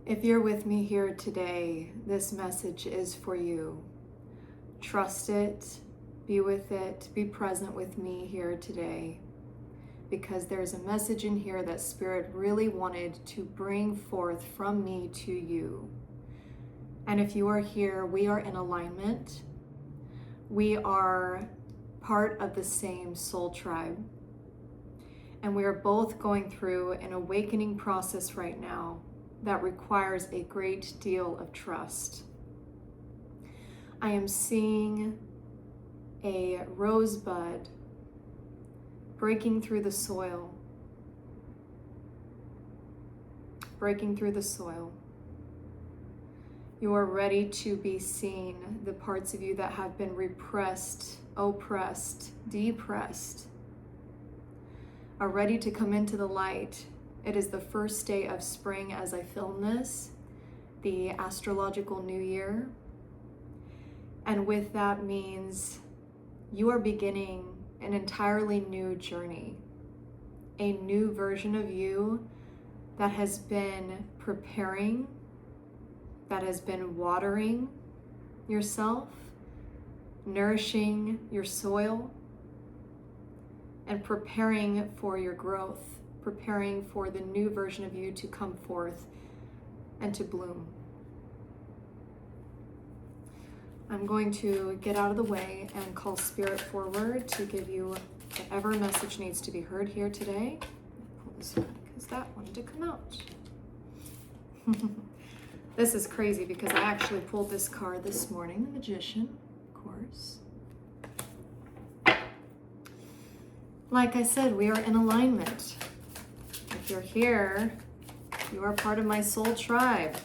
If you're with me here today, this message is for you. Trust it, be with it, be present with me here today, because there's a message in here that Spirit really wanted to bring forth from me to you. And if you are here, we are in alignment. We are part of the same soul tribe. And we are both going through an awakening process right now that requires a great deal of trust. I am seeing a rosebud breaking through the soil. Breaking through the soil. You are ready to be seen. The parts of you that have been repressed, oppressed, depressed are ready to come into the light. It is the first day of spring as I film this, the astrological new year. And with that means you are beginning an entirely new journey, a new version of you that has been preparing, that has been watering yourself, nourishing your soil, and preparing for your growth, preparing for the new version of you to come forth and to bloom. I'm going to get out of the way and call Spirit forward to give you whatever message needs to be heard here today. Pull this one because that wanted to come out. This is crazy because I actually pulled this card this morning, the Magician, of course. Like I said, we are in alignment. If you're here, you are part of my soul tribe.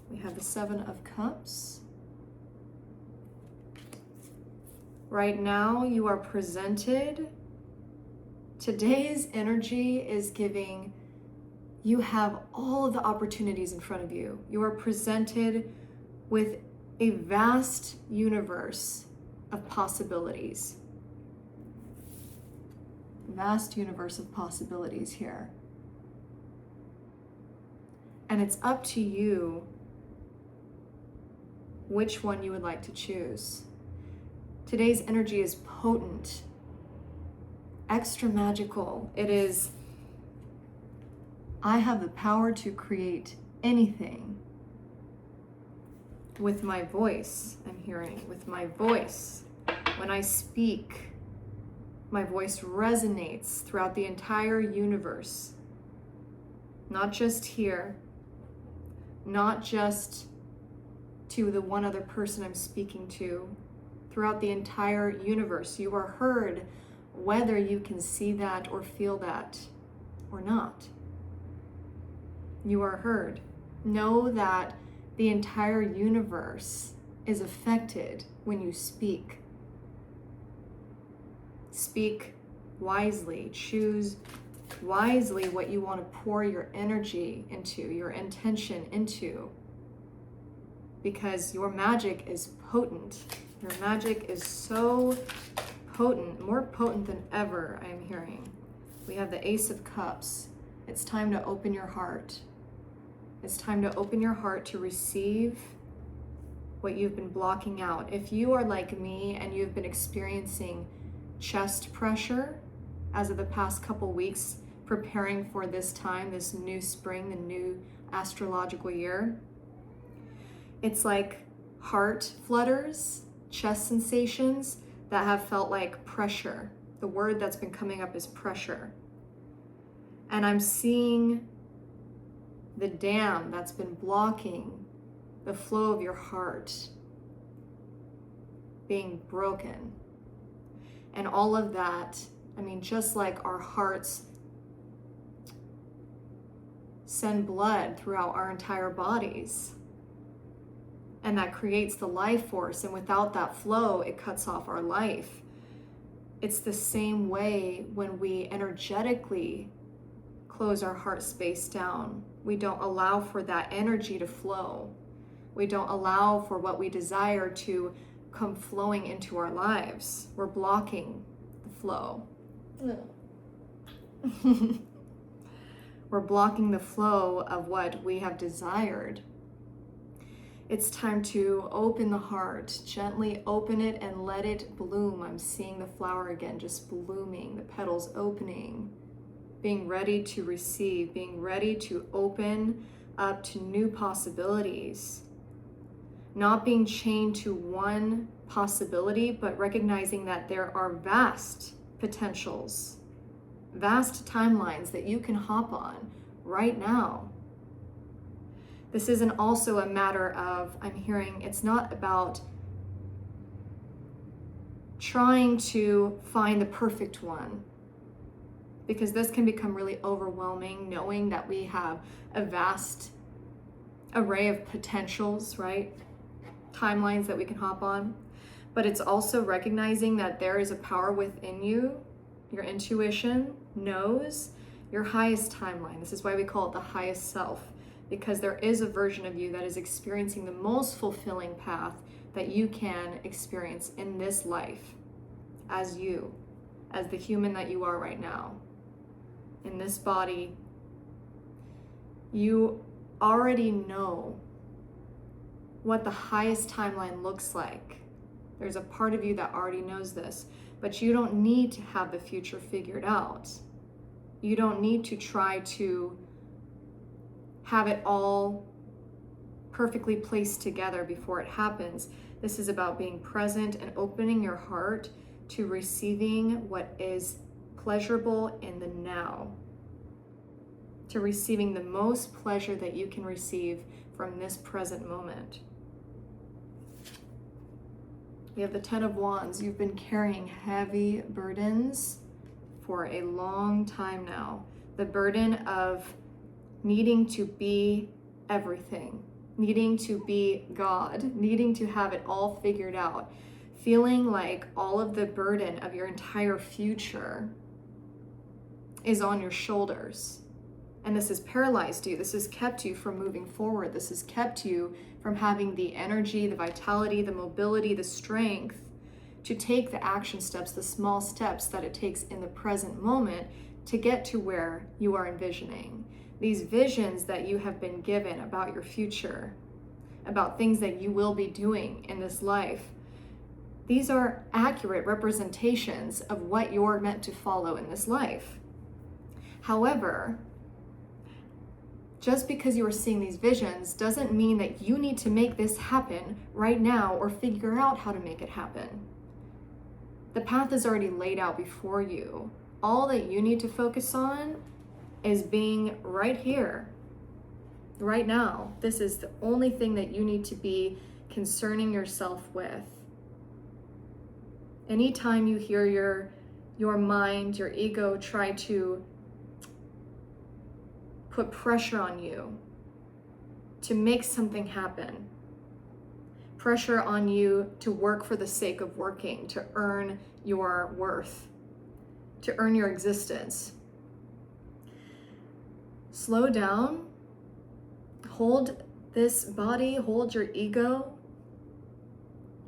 We have the Seven of Cups. Right now, you are presented. Today's energy is giving, you have all of the opportunities in front of you. You are presented with a vast universe of possibilities. Vast universe of possibilities here. And it's up to you which one you would like to choose. Today's energy is potent, extra magical. It is, I have the power to create anything with my voice. I'm hearing with my voice. When I speak, my voice resonates throughout the entire universe. Not just here, not just to the one other person I'm speaking to. Throughout the entire universe, you are heard, whether you can see that or feel that or not. You are heard. Know that the entire universe is affected when you speak. Speak wisely. Choose wisely what you want to pour your energy into, your intention into. Because your magic is potent. Your magic is so potent, more potent than ever, I am hearing. We have the Ace of Cups. It's time to open your heart. It's time to open your heart to receive what you've been blocking out. If you are like me and you've been experiencing chest pressure as of the past couple weeks, preparing for this time, this new spring, the new astrological year, it's like heart flutters, chest sensations that have felt like pressure. The word that's been coming up is pressure. And I'm seeing the dam that's been blocking the flow of your heart being broken. And all of that, I mean, just like our hearts send blood throughout our entire bodies, and that creates the life force, and without that flow, it cuts off our life. It's the same way when we energetically close our heart space down. We don't allow for that energy to flow. We don't allow for what we desire to come flowing into our lives. We're blocking the flow. We're blocking the flow of what we have desired. It's time to open the heart, gently open it and let it bloom. I'm seeing the flower again, just blooming, the petals opening, being ready to receive, being ready to open up to new possibilities. Not being chained to one possibility, but recognizing that there are vast potentials, vast timelines that you can hop on right now. This isn't also a matter of, I'm hearing, it's not about trying to find the perfect one, because this can become really overwhelming, knowing that we have a vast array of potentials, right? Timelines that we can hop on. But it's also recognizing that there is a power within you. Your intuition knows your highest timeline. This is why we call it the highest self, because there is a version of you that is experiencing the most fulfilling path that you can experience in this life as you, as the human that you are right now. In this body, you already know what the highest timeline looks like. There's a part of you that already knows this, but you don't need to have the future figured out. You don't need to try to have it all perfectly placed together before it happens. This is about being present and opening your heart to receiving what is pleasurable in the now, to receiving the most pleasure that you can receive from this present moment. We have the 10 of Wands. You've been carrying heavy burdens for a long time now. The burden of needing to be everything, needing to be God, needing to have it all figured out, feeling like all of the burden of your entire future is on your shoulders. And this has paralyzed you. This has kept you from moving forward. This has kept you from having the energy, the vitality, the mobility, the strength to take the action steps, the small steps that it takes in the present moment to get to where you are envisioning. These visions that you have been given about your future, about things that you will be doing in this life, these are accurate representations of what you're meant to follow in this life. However, just because you are seeing these visions doesn't mean that you need to make this happen right now or figure out how to make it happen. The path is already laid out before you. All that you need to focus on is being right here, right now. This is the only thing that you need to be concerning yourself with. Anytime you hear your mind, your ego try to put pressure on you to make something happen, pressure on you to work for the sake of working, to earn your worth, to earn your existence. Slow down, hold this body, hold your ego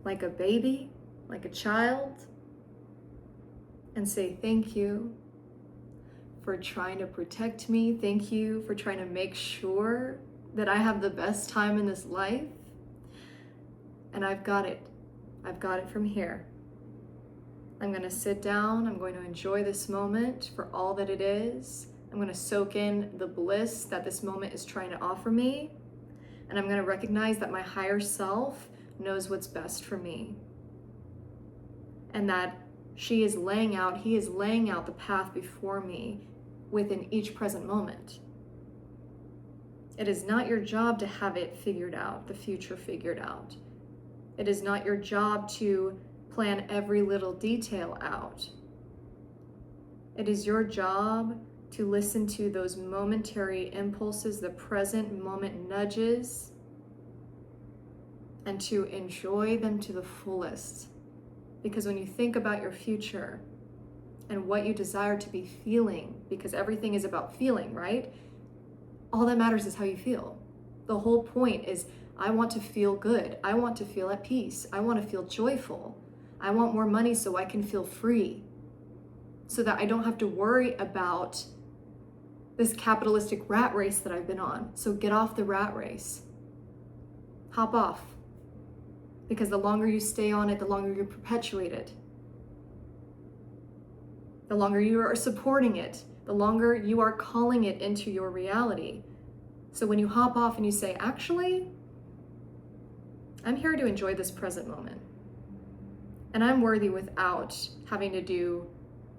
like a baby, like a child, and say thank you for trying to protect me. Thank you for trying to make sure that I have the best time in this life. And I've got it. I've got it from here. I'm going to sit down. I'm going to enjoy this moment for all that it is. I'm going to soak in the bliss that this moment is trying to offer me. And I'm going to recognize that my higher self knows what's best for me. And that he is laying out the path before me within each present moment. It is not your job to have it figured out, the future figured out. It is not your job to plan every little detail out. It is your job to listen to those momentary impulses, the present moment nudges, and to enjoy them to the fullest. Because when you think about your future and what you desire to be feeling, because everything is about feeling, right? All that matters is how you feel. The whole point is, I want to feel good. I want to feel at peace. I want to feel joyful. I want more money so I can feel free, so that I don't have to worry about this capitalistic rat race that I've been on. So get off the rat race. Hop off. Because the longer you stay on it, the longer you perpetuate it. The longer you are supporting it, the longer you are calling it into your reality. So when you hop off and you say, actually, I'm here to enjoy this present moment. And I'm worthy without having to do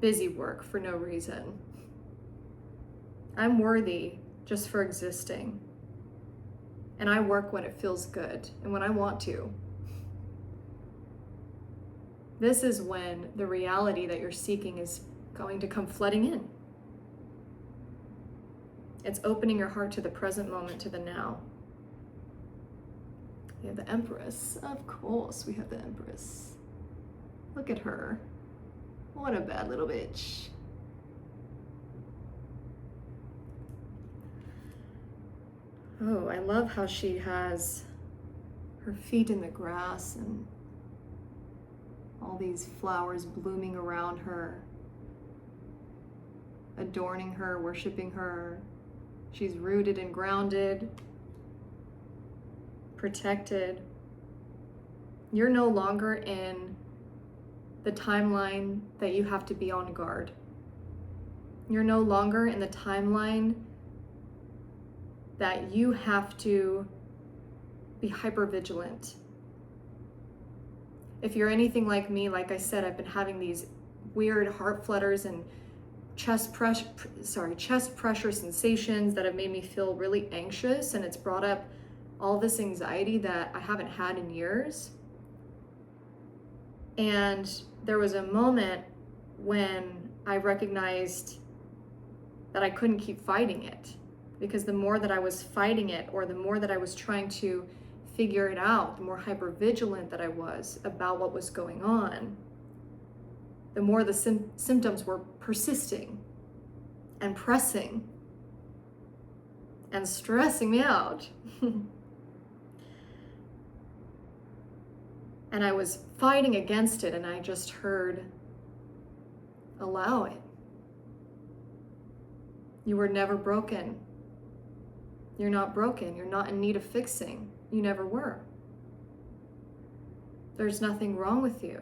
busy work for no reason. I'm worthy just for existing. And I work when it feels good and when I want to. This is when the reality that you're seeking is going to come flooding in. It's opening your heart to the present moment, to the now. We have the Empress. Of course, we have the Empress. Look at her. What a bad little bitch. Oh, I love how she has her feet in the grass and all these flowers blooming around her, adorning her, worshiping her. She's rooted and grounded, protected. You're no longer in the timeline that you have to be on guard. You're no longer in the timeline that you have to be hypervigilant. If you're anything like me, like I said, I've been having these weird heart flutters and chest pressure sensations that have made me feel really anxious, and it's brought up all this anxiety that I haven't had in years. And there was a moment when I recognized that I couldn't keep fighting it, because the more that I was fighting it, or the more that I was trying to figure it out, the more hypervigilant that I was about what was going on, the more the symptoms were persisting and pressing and stressing me out. And I was fighting against it, and I just heard, allow it. You were never broken. You're not broken. You're not in need of fixing. You never were. There's nothing wrong with you.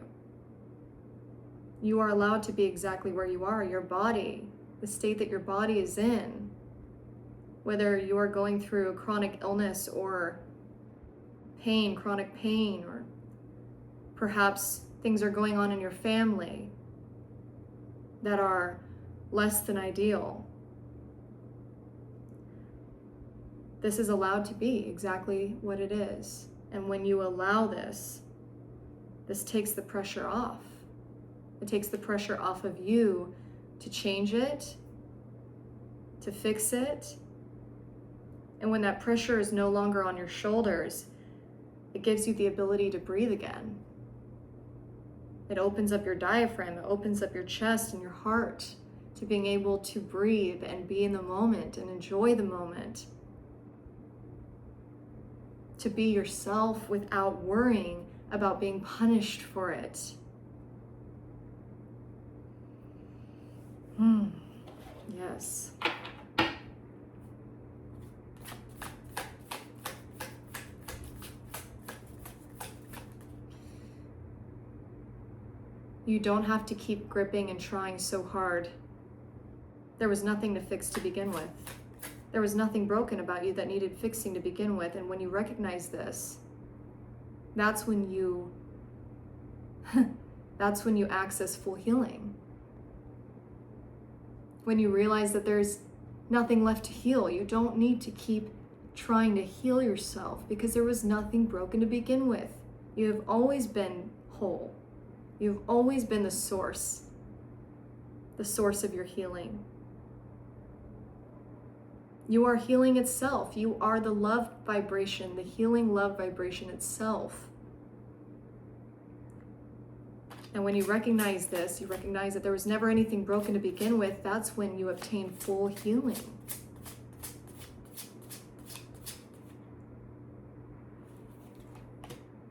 You are allowed to be exactly where you are. Your body, the state that your body is in, whether you are going through chronic illness or pain, chronic pain, or perhaps things are going on in your family that are less than ideal. This is allowed to be exactly what it is. And when you allow this, this takes the pressure off. It takes the pressure off of you to change it, to fix it. And when that pressure is no longer on your shoulders, it gives you the ability to breathe again. It opens up your diaphragm, it opens up your chest and your heart to being able to breathe and be in the moment and enjoy the moment. To be yourself without worrying about being punished for it. Yes. You don't have to keep gripping and trying so hard. There was nothing to fix to begin with. There was nothing broken about you that needed fixing to begin with. And when you recognize this, that's when you access full healing. When you realize that there's nothing left to heal, you don't need to keep trying to heal yourself because there was nothing broken to begin with. You have always been whole. You've always been the source of your healing. You are healing itself. You are the love vibration, the healing love vibration itself. And when you recognize this, you recognize that there was never anything broken to begin with, that's when you obtain full healing.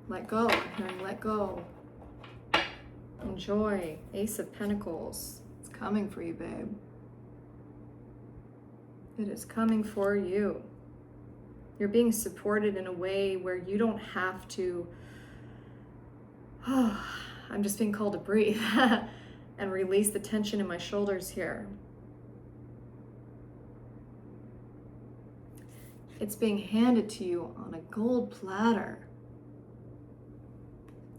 Let go. I'm hearing let go. Enjoy. Ace of Pentacles. It's coming for you, babe. It is coming for you. You're being supported in a way where you don't have to, oh, I'm just being called to breathe and release the tension in my shoulders here. It's being handed to you on a gold platter.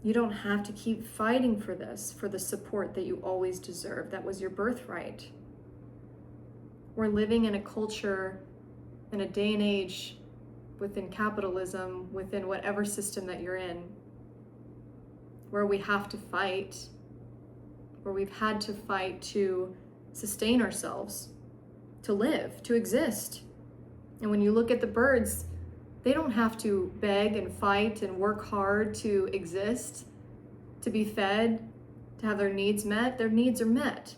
You don't have to keep fighting for this, for the support that you always deserve. That was your birthright. We're living in a culture, in a day and age, within capitalism, within whatever system that you're in, where we have to fight, where we've had to fight to sustain ourselves, to live, to exist. And when you look at the birds, they don't have to beg and fight and work hard to exist, to be fed, to have their needs met. Their needs are met.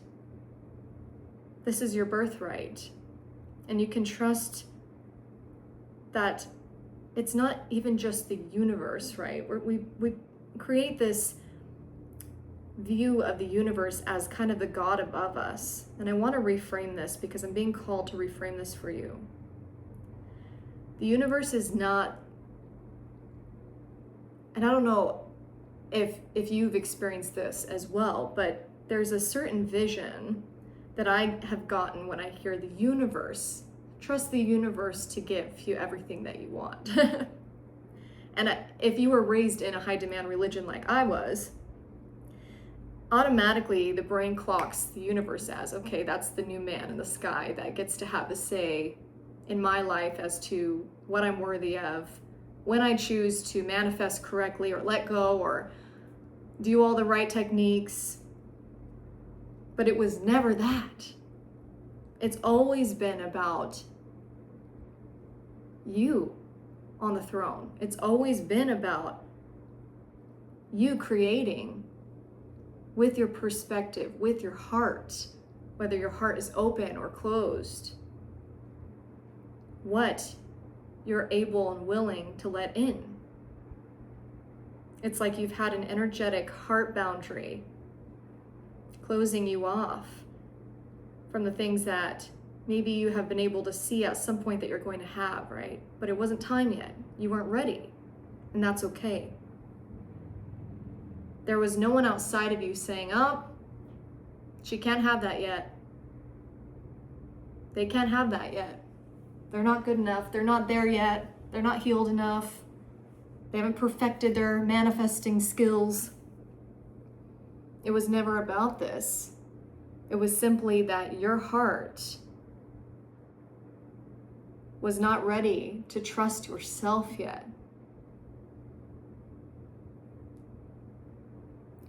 This is your birthright. And you can trust that it's not even just the universe, right? We create this view of the universe as kind of the God above us. And I want to reframe this because I'm being called to reframe this for you. The universe is not, and I don't know if you've experienced this as well, but there's a certain vision that I have gotten when I hear the universe. Trust the universe to give you everything that you want. And if you were raised in a high demand religion like I was, automatically the brain clocks the universe as, okay, that's the new man in the sky that gets to have a say in my life as to what I'm worthy of, when I choose to manifest correctly or let go or do all the right techniques. But it was never that. It's always been about you on the throne. It's always been about you creating with your perspective, with your heart, whether your heart is open or closed, what you're able and willing to let in. It's like you've had an energetic heart boundary closing you off from the things that maybe you have been able to see at some point that you're going to have, right? But it wasn't time yet. You weren't ready, and that's okay. There was no one outside of you saying, oh, she can't have that yet. They can't have that yet. They're not good enough. They're not there yet. They're not healed enough. They haven't perfected their manifesting skills. It was never about this. It was simply that your heart was not ready to trust yourself yet.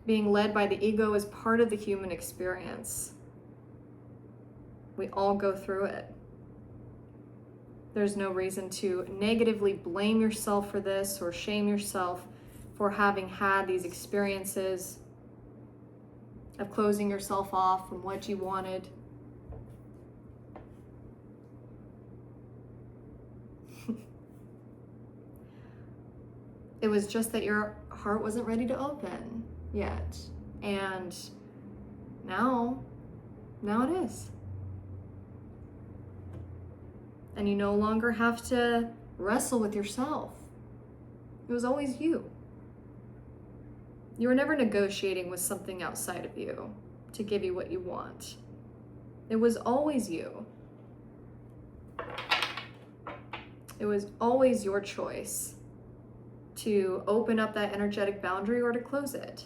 Being led by the ego is part of the human experience. We all go through it. There's no reason to negatively blame yourself for this or shame yourself for having had these experiences of closing yourself off from what you wanted. It was just that your heart wasn't ready to open yet. And now it is. And you no longer have to wrestle with yourself. It was always you. You were never negotiating with something outside of you to give you what you want. It was always you. It was always your choice to open up that energetic boundary or to close it.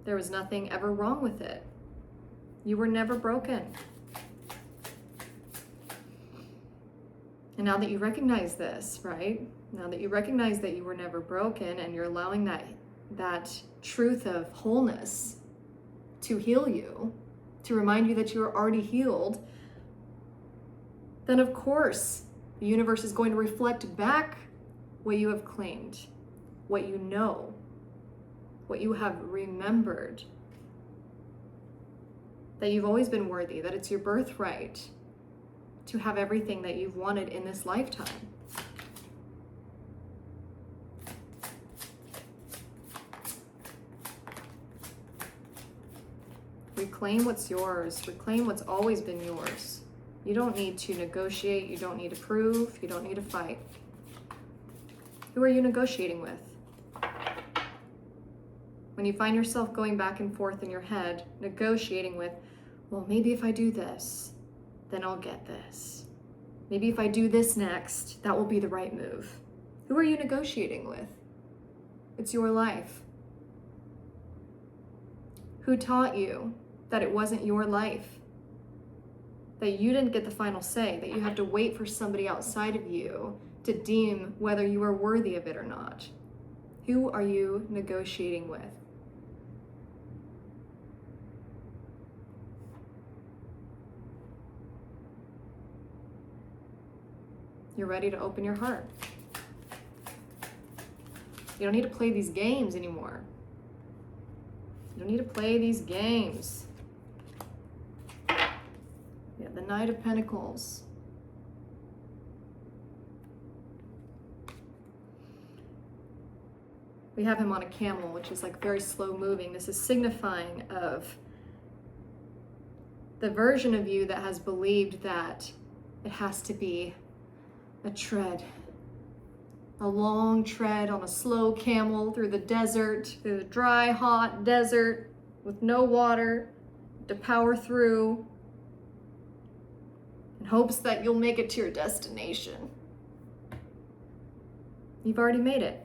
There was nothing ever wrong with it. You were never broken. And now that you recognize this, right? Now that you recognize that you were never broken and you're allowing that truth of wholeness to heal you, to remind you that you are already healed, then of course the universe is going to reflect back what you have claimed, what you know, what you have remembered, that you've always been worthy, that it's your birthright to have everything that you've wanted in this lifetime. Reclaim what's yours. Reclaim what's always been yours. You don't need to negotiate. You don't need to prove. You don't need to fight. Who are you negotiating with? When you find yourself going back and forth in your head, negotiating with, well, maybe if I do this, then I'll get this. Maybe if I do this next, that will be the right move. Who are you negotiating with? It's your life. Who taught you that it wasn't your life? That you didn't get the final say, that you have to wait for somebody outside of you to deem whether you are worthy of it or not? Who are you negotiating with? You're ready to open your heart. You don't need to play these games anymore. You don't need to play these games. You have the Knight of Pentacles. We have him on a camel, which is like very slow moving. This is signifying of the version of you that has believed that it has to be a tread, a long tread on a slow camel through the desert, through the dry, hot desert with no water to power through in hopes that you'll make it to your destination. You've already made it.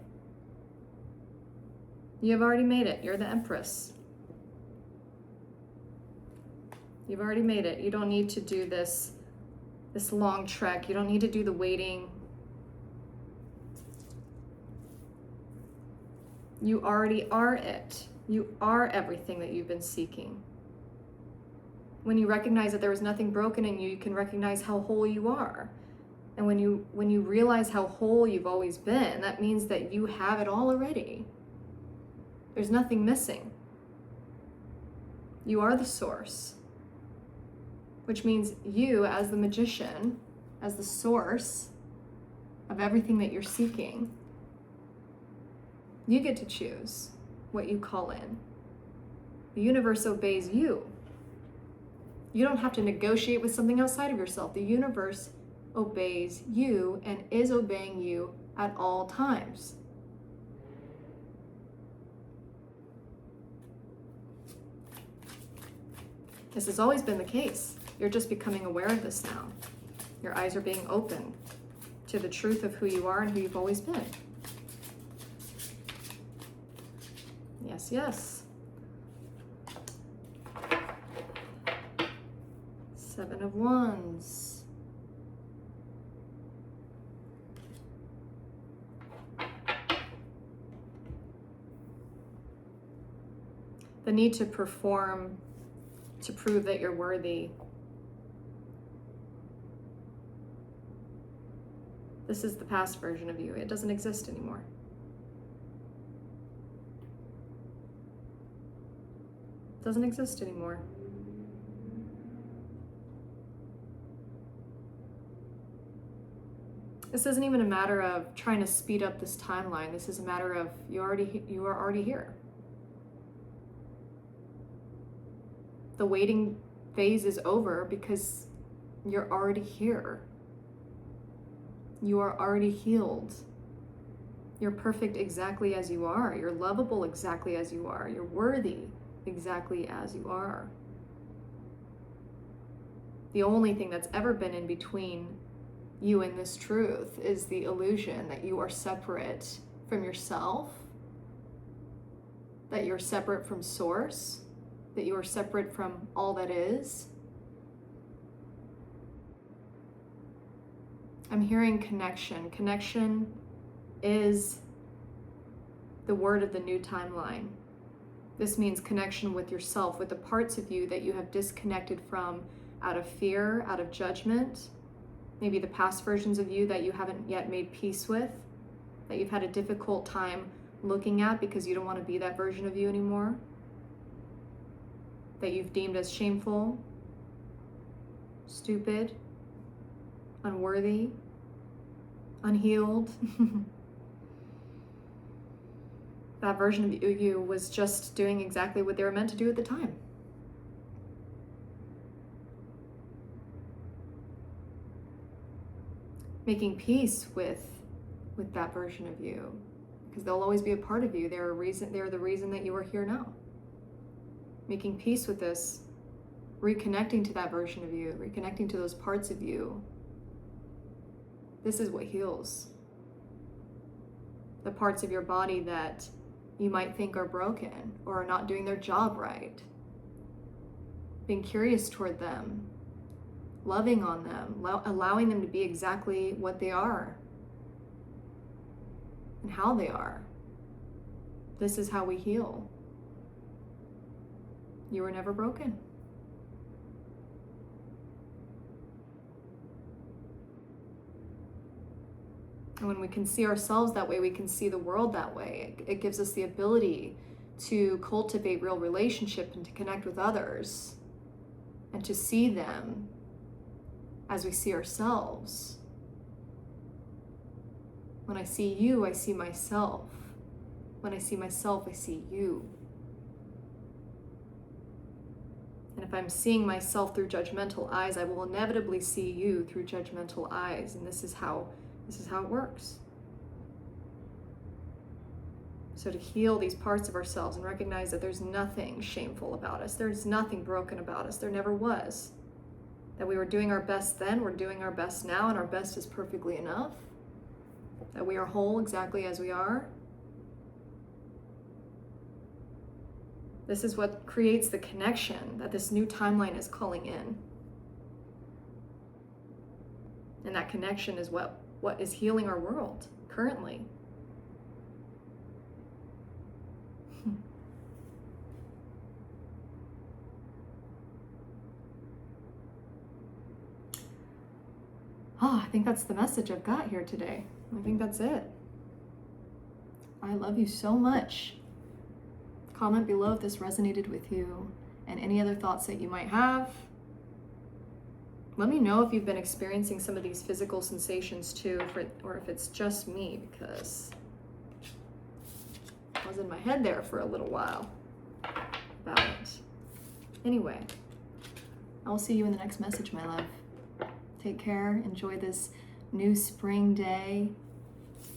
You have already made it. You're the Empress. You've already made it. You don't need to do this long trek. You don't need to do the waiting. You already are it. You are everything that you've been seeking. When you recognize that there was nothing broken in you, you can recognize how whole you are. And when you realize how whole you've always been, that means that you have it all already. There's nothing missing. You are the source. Which means you, as the magician, as the source of everything that you're seeking, you get to choose what you call in. The universe obeys you. You don't have to negotiate with something outside of yourself. The universe obeys you and is obeying you at all times. This has always been the case. You're just becoming aware of this now. Your eyes are being open to the truth of who you are and who you've always been. Yes, yes. 7 of Wands. The need to perform to prove that you're worthy. This is the past version of you. It doesn't exist anymore. It doesn't exist anymore. This isn't even a matter of trying to speed up this timeline. This is a matter of you are already here. The waiting phase is over because you're already here. You are already healed. You're perfect exactly as you are. You're lovable exactly as you are. You're worthy exactly as you are. The only thing that's ever been in between you and this truth is the illusion that you are separate from yourself, that you're separate from Source, that you are separate from all that is. I'm hearing connection. Connection is the word of the new timeline. This means connection with yourself, with the parts of you that you have disconnected from out of fear, out of judgment, maybe the past versions of you that you haven't yet made peace with, that you've had a difficult time looking at because you don't want to be that version of you anymore, that you've deemed as shameful, stupid, unworthy, unhealed. That version of you was just doing exactly what they were meant to do at the time. making peace with that version of you, because they'll always be a part of you. They're the reason that you are here now. Making peace with this, reconnecting to that version of you, reconnecting to those parts of you. This is what heals. The parts of your body that you might think are broken or are not doing their job right. Being curious toward them, loving on them, allowing them to be exactly what they are and how they are. This is how we heal. You were never broken. And when we can see ourselves that way, we can see the world that way. It gives us the ability to cultivate real relationship and to connect with others and to see them as we see ourselves. When I see you, I see myself. When I see myself, I see you. And if I'm seeing myself through judgmental eyes, I will inevitably see you through judgmental eyes. And this is how it works. So to heal these parts of ourselves and recognize that there's nothing shameful about us. There's nothing broken about us. There never was. That we were doing our best then, we're doing our best now, and our best is perfectly enough. That we are whole exactly as we are. This is what creates the connection that this new timeline is calling in. And that connection is what is healing our world currently. I think that's the message I've got here today. I think that's it. I love you so much. Comment below if this resonated with you and any other thoughts that you might have. Let me know if you've been experiencing some of these physical sensations too, or if it's just me, because I was in my head there for a little while about it. Anyway, I'll see you in the next message, my love. Take care. Enjoy this new spring day,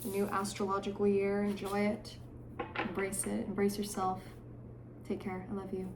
new astrological year. Enjoy it. Embrace it. Embrace yourself. Take care. I love you.